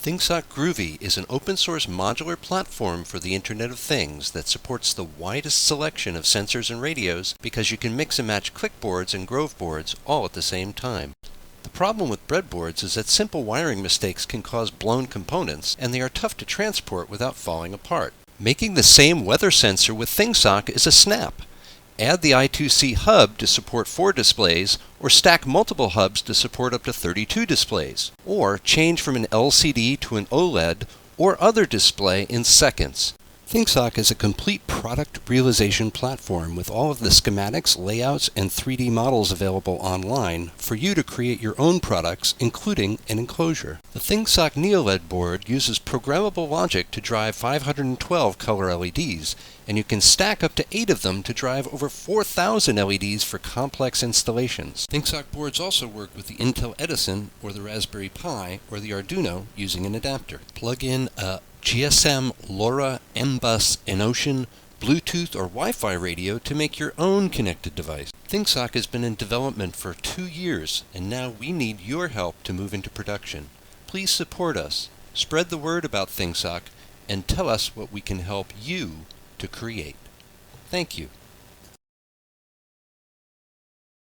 thingSoC Grovey is an open-source modular platform for the Internet of Things that supports the widest selection of sensors and radios because you can mix and match clickboards and Grove boards all at the same time. The problem with breadboards is that simple wiring mistakes can cause blown components, and they are tough to transport without falling apart. Making the same weather sensor with thingSoC is a snap. Add the I2C hub to support 4 displays, or stack multiple hubs to support up to 32 displays. Or change from an LCD to an OLED or other display in seconds. thingSoC is a complete product realization platform with all of the schematics, layouts, and 3D models available online for you to create your own products, including an enclosure. The thingSoC NeoLED board uses programmable logic to drive 512 color LEDs, and you can stack up to 8 of them to drive over 4,000 LEDs for complex installations. thingSoC boards also work with the Intel Edison or the Raspberry Pi or the Arduino using an adapter. Plug in a GSM, LoRa, M-Bus, Enocean, Bluetooth, or Wi-Fi radio to make your own connected device. thingSoC has been in development for 2 years, and now we need your help to move into production. Please support us, spread the word about thingSoC, and tell us what we can help you to create. Thank you.